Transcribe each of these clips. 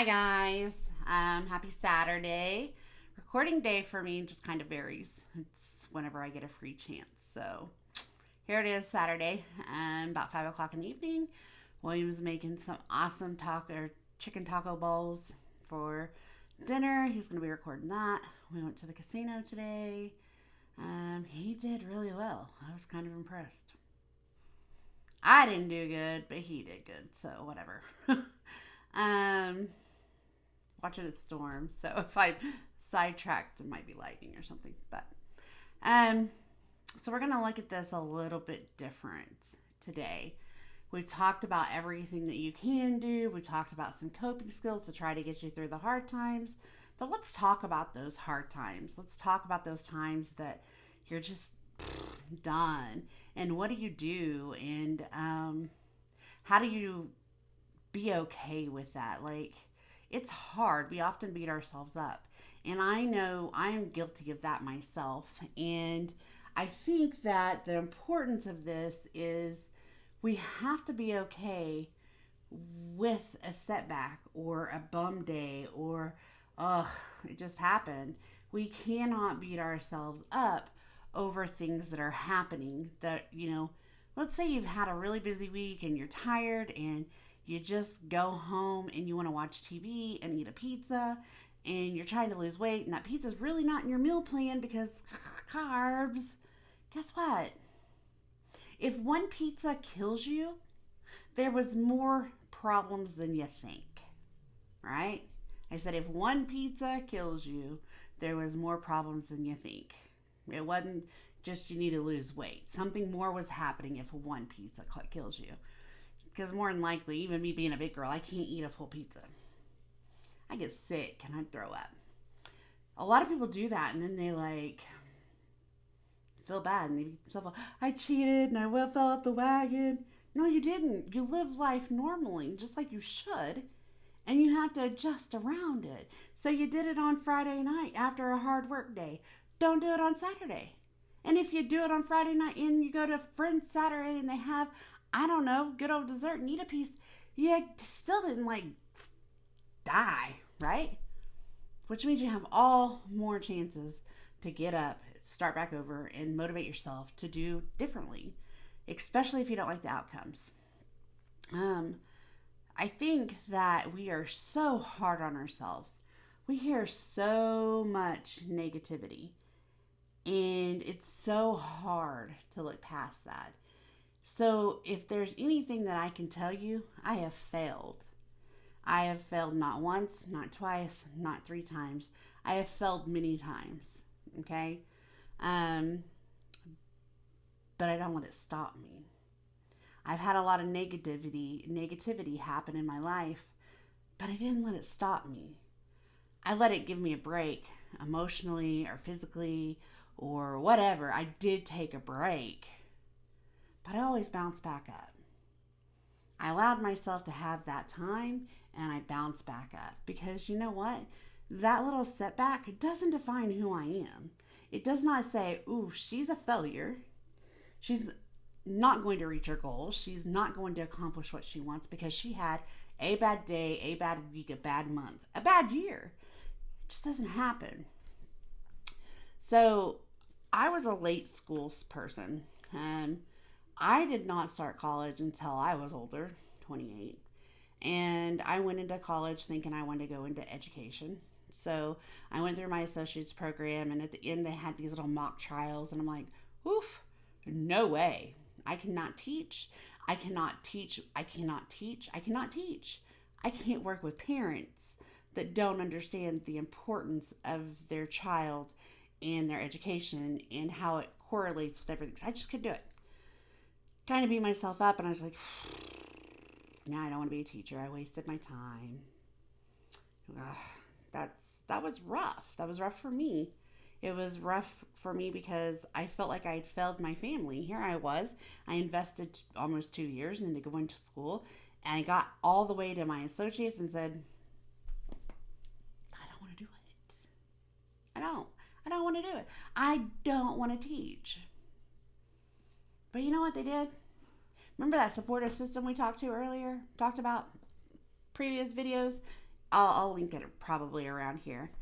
Hi guys, happy Saturday. Recording day for me just kind of varies. It's whenever I get a free chance. So here it is, Saturday, about 5 o'clock in the evening. William's making some awesome chicken taco bowls for dinner. He's going to be recording that. We went to the casino today. He did really well. I was kind of impressed. I didn't do good, but he did good, so whatever. um, Watching it storm. So if I sidetracked, it might be lightning or something. But um, so we're gonna look at this a little bit different today. We talked about everything that you can do. We talked about some coping skills to try to get you through the hard times. But let's talk about those hard times. Let's talk about those times that you're just done. And what do you do? And how do you be okay with that? Like, it's hard. We often beat ourselves up. And I know I am guilty of that myself. And I think that the importance of this is we have to be okay with a setback or a bum day or, it just happened. We cannot beat ourselves up over things that are happening that, let's say you've had a really busy week and you're tired and you just go home and you want to watch TV and eat a pizza and you're trying to lose weight and that pizza's really not in your meal plan because carbs. Guess what? If one pizza kills you, there was more problems than you think, right? I said if one pizza kills you, there was more problems than you think. It wasn't just you need to lose weight. Something more was happening if one pizza kills you. Because more than likely, even me being a big girl, I can't eat a full pizza. I get sick and I throw up. A lot of people do that and then they feel bad and they beat themselves up. I cheated and I fell off the wagon. No, you didn't. You live life normally, just like you should. And you have to adjust around it. So you did it on Friday night after a hard work day. Don't do it on Saturday. And if you do it on Friday night and you go to a friend's Saturday and they have, I don't know, good old dessert and eat a piece, you still didn't die, right? Which means you have all more chances to get up, start back over, and motivate yourself to do differently, especially if you don't like the outcomes. I think that we are so hard on ourselves. We hear so much negativity, and it's so hard to look past that. So, if there's anything that I can tell you, I have failed. I have failed not once, not twice, not three times. I have failed many times. Okay? Um, but I don't let it stop me. I've had a lot of negativity happen in my life, but I didn't let it stop me. I let it give me a break emotionally or physically or whatever. I did take a break, but I always bounced back up. I allowed myself to have that time and I bounced back up because you know what? That little setback doesn't define who I am. It does not say, ooh, she's a failure. She's not going to reach her goals. She's not going to accomplish what she wants because she had a bad day, a bad week, a bad month, a bad year. It just doesn't happen. So I was a late school person. I did not start college until I was older, 28. And I went into college thinking I wanted to go into education. So I went through my associate's program, and at the end, they had these little mock trials. And I'm like, oof, no way. I cannot teach. I cannot teach. I cannot teach. I cannot teach. I can't work with parents that don't understand the importance of their child and their education and how it correlates with everything. So I just couldn't do it. Kind of beat myself up, and I was like, now I don't want to be a teacher. I wasted my time. Ugh, that was rough. That was rough for me. It was rough for me because I felt like I had failed my family. Here I was. I invested almost 2 years into going to school, and I got all the way to my associates and said, I don't want to do it. I don't want to do it. I don't want to teach. But you know what they did? Remember that supportive system we talked about previous videos? I'll link it probably around here.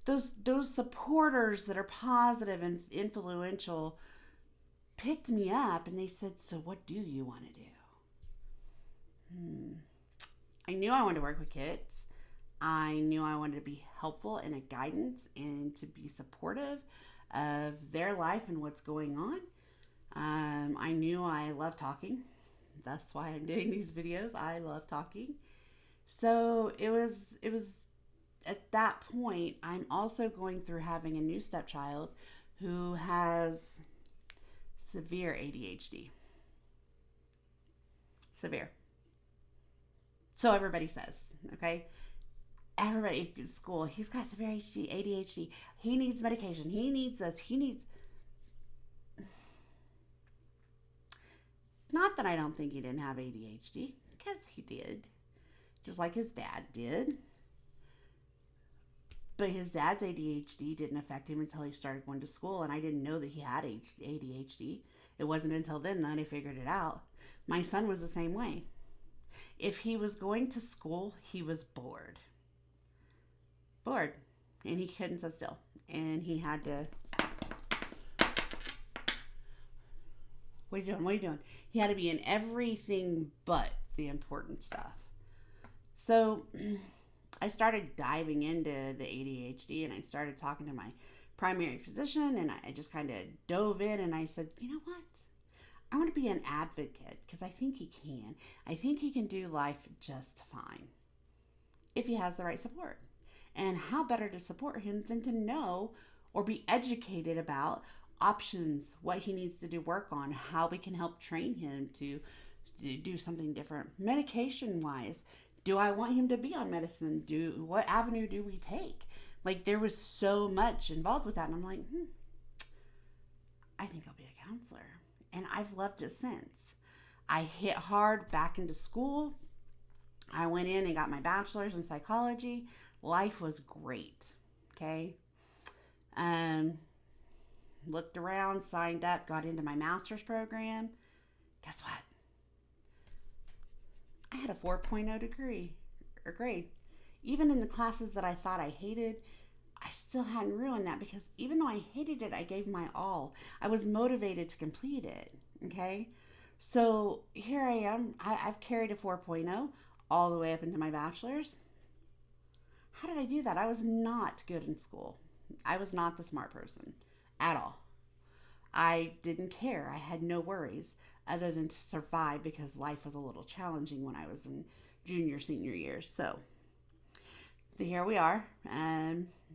Those supporters that are positive and influential picked me up and they said, "So what do you want to do?" I knew I wanted to work with kids. I knew I wanted to be helpful and a guidance and to be supportive of their life and what's going on. I knew I love talking. That's why I'm doing these videos. I love talking. So it was at that point. I'm also going through having a new stepchild who has severe ADHD. Severe. So everybody says, okay? Everybody at school, he's got severe ADHD. He needs medication. He needs this. He needs... Not that I don't think he didn't have ADHD, because he did. Just like his dad did. But his dad's ADHD didn't affect him until he started going to school, and I didn't know that he had ADHD. It wasn't until then that I figured it out. My son was the same way. If he was going to school, he was bored. And he couldn't sit still. And he had to... What are you doing? What are you doing? He had to be in everything but the important stuff. So I started diving into the ADHD and I started talking to my primary physician and I just kind of dove in and I said, you know what? I want to be an advocate because I think he can. I think he can do life just fine if he has the right support. And how better to support him than to know or be educated about options, what he needs to do work on, how we can help train him to do something different. Medication wise, do I want him to be on medicine? What avenue do we take? Like there was so much involved with that. And I'm like, I think I'll be a counselor. And I've loved it since. I hit hard back into school. I went in and got my bachelor's in psychology. Life was great. Okay. Looked around, signed up, got into my master's program. Guess what? I had a 4.0 degree or grade. Even in the classes that I thought I hated, I still hadn't ruined that because even though I hated it, I gave my all. I was motivated to complete it. Okay. So here I am. I've carried a 4.0 all the way up into my bachelor's. How did I do that? I was not good in school. I was not the smart person at all. I didn't care. I had no worries other than to survive because life was a little challenging when I was in junior, senior years. So here we are.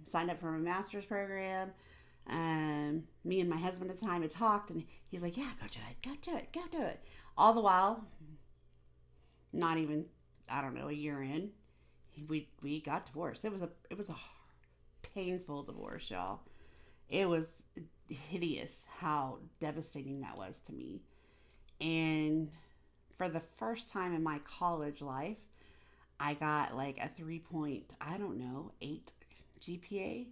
Signed up for my master's program. Me and my husband at the time had talked and he's like, yeah, go do it. All the while, not even, I don't know, a year in, we got divorced. It was a painful divorce, y'all. It was hideous how devastating that was to me. And for the first time in my college life, I got like a 8 GPA.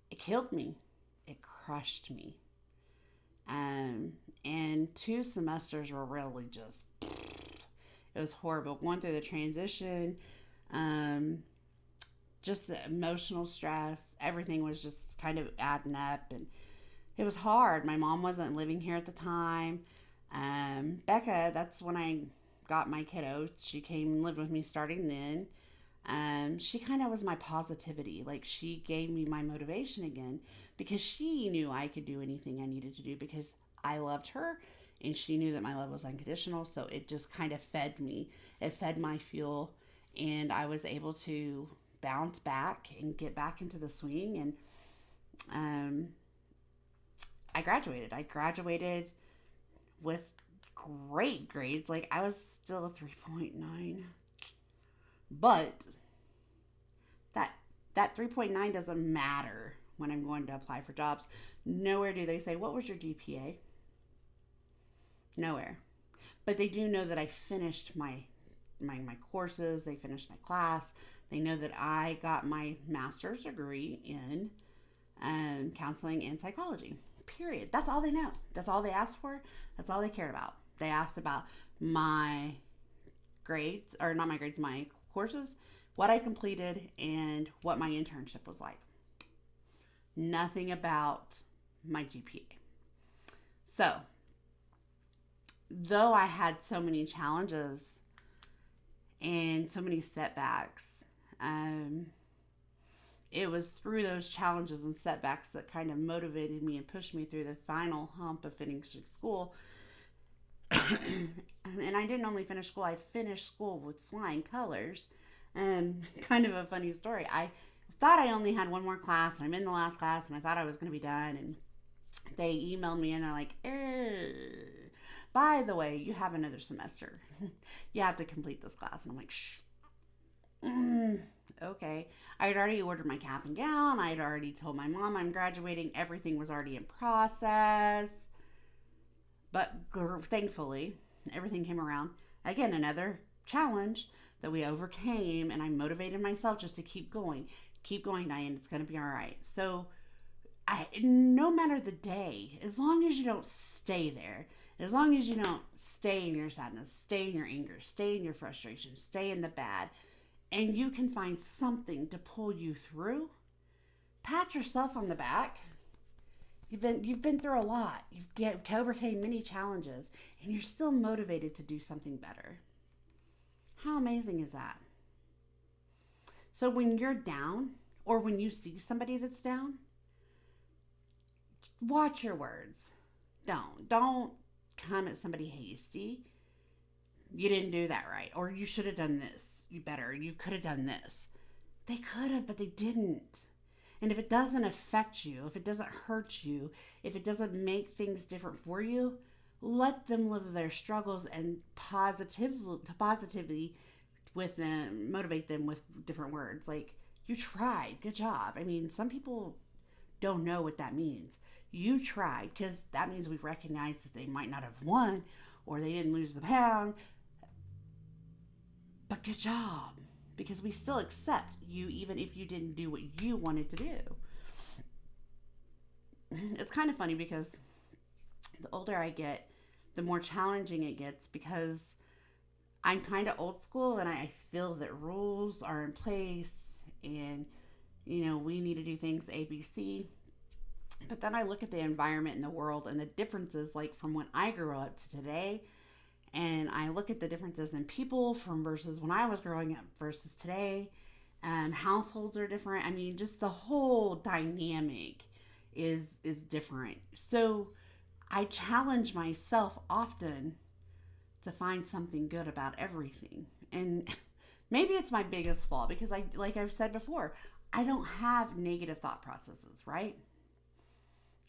It killed me. It crushed me. And 2 semesters were really just, it was horrible. Going through the transition, just the emotional stress, everything was just kind of adding up and it was hard. My mom wasn't living here at the time. Becca, that's when I got my kiddo. She came and lived with me starting then. She kind of was my positivity. Like she gave me my motivation again because she knew I could do anything I needed to do because I loved her and she knew that my love was unconditional. So it just kind of fed me. It fed my fuel and I was able to bounce back and get back into the swing. And I graduated with great grades. Like I was still a 3.9, but that 3.9 doesn't matter when I'm going to apply for jobs. Nowhere do they say, what was your GPA? Nowhere. But they do know that I finished my courses. They finished my class. They know that I got my master's degree in counseling and psychology. Period. That's all they know. That's all they asked for. That's all they cared about. They asked about my grades, or not my grades, my courses, what I completed and what my internship was like. Nothing about my GPA. So, though I had so many challenges and so many setbacks, it was through those challenges and setbacks that kind of motivated me and pushed me through the final hump of finishing school. And I didn't only finish school, I finished school with flying colors. Kind of a funny story. I thought I only had one more class, and I'm in the last class, and I thought I was going to be done. And they emailed me, and they're like, by the way, you have another semester. You have to complete this class. And I'm like, shh. Okay. I had already ordered my cap and gown. I had already told my mom I'm graduating. Everything was already in process. But thankfully, everything came around. Again, another challenge that we overcame, and I motivated myself just to keep going. Keep going, Diane. It's going to be all right. So, no matter the day, as long as you don't stay there, as long as you don't stay in your sadness, stay in your anger, stay in your frustration, stay in the bad, and you can find something to pull you through, pat yourself on the back. You've been through a lot. You've overcame many challenges, and you're still motivated to do something better. How amazing is that? So when you're down, or when you see somebody that's down, watch your words. Don't come at somebody hasty. You didn't do that right, or you should have done this. You could have done this. They could have, but they didn't. And if it doesn't affect you, if it doesn't hurt you, if it doesn't make things different for you, let them live their struggles and positively with them, motivate them with different words. Like, you tried, good job. I mean, some people don't know what that means. You tried, because that means we recognize that they might not have won, or they didn't lose the pound, but good job. Because we still accept you even if you didn't do what you wanted to do. It's kind of funny because the older I get, the more challenging it gets, because I'm kind of old school and I feel that rules are in place and, we need to do things ABC. But then I look at the environment in the world and the differences, like from when I grew up to today. And I look at the differences in people from versus when I was growing up versus today. Households are different. I mean, just the whole dynamic is different. So I challenge myself often to find something good about everything. And maybe it's my biggest flaw because like I've said before, I don't have negative thought processes, right?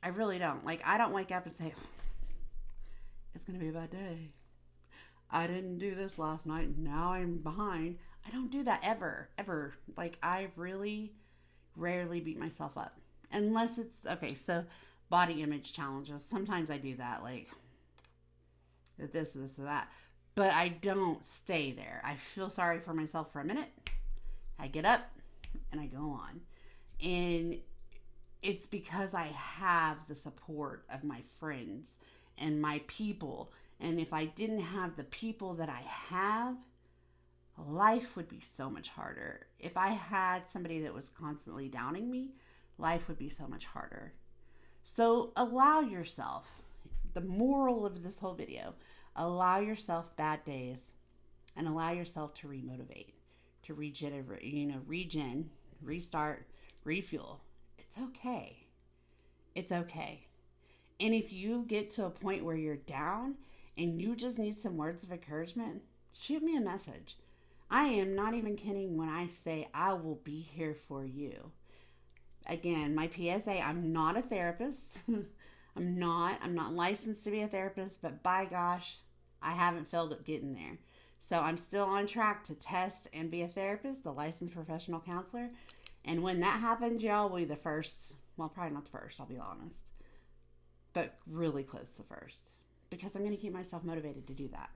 I really don't. Like, I don't wake up and say, it's going to be a bad day. I didn't do this last night. Now I'm behind. I don't do that ever. Like, I really rarely beat myself up. Unless it's, okay, so body image challenges. Sometimes I do that, like, this, or that. But I don't stay there. I feel sorry for myself for a minute. I get up and I go on. And it's because I have the support of my friends and my people. And if I didn't have the people that I have, life would be so much harder. If I had somebody that was constantly downing me, life would be so much harder. So allow yourself, the moral of this whole video, allow yourself bad days and allow yourself to remotivate, to regen, restart, refuel. It's okay. It's okay. And if you get to a point where you're down and you just need some words of encouragement, shoot me a message. I am not even kidding when I say I will be here for you. Again, my PSA, I'm not a therapist. I'm not licensed to be a therapist, but by gosh, I haven't failed at getting there. So I'm still on track to test and be a therapist, a licensed professional counselor. And when that happens, y'all will be the first, well, probably not the first, I'll be honest, but really close to first, because I'm going to keep myself motivated to do that.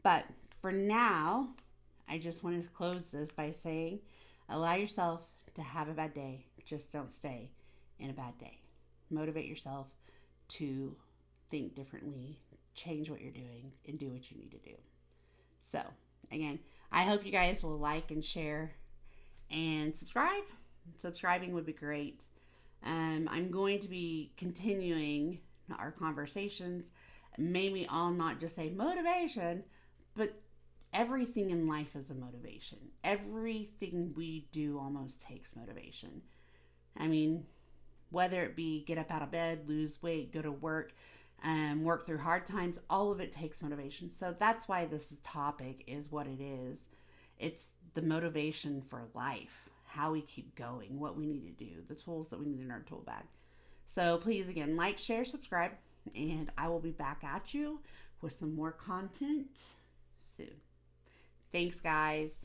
But for now, I just want to close this by saying, allow yourself to have a bad day. Just don't stay in a bad day. Motivate yourself to think differently, change what you're doing, and do what you need to do. So again, I hope you guys will like and share and subscribe. Subscribing would be great. I'm going to be continuing our conversations. Maybe I'll not just say motivation, but everything in life is a motivation. Everything we do almost takes motivation. I mean, whether it be get up out of bed, lose weight, go to work, work through hard times, all of it takes motivation. So that's why this topic is what it is. It's the motivation for life, how we keep going, what we need to do, the tools that we need in our tool bag. So please, again, like, share, subscribe, and I will be back at you with some more content soon. Thanks, guys.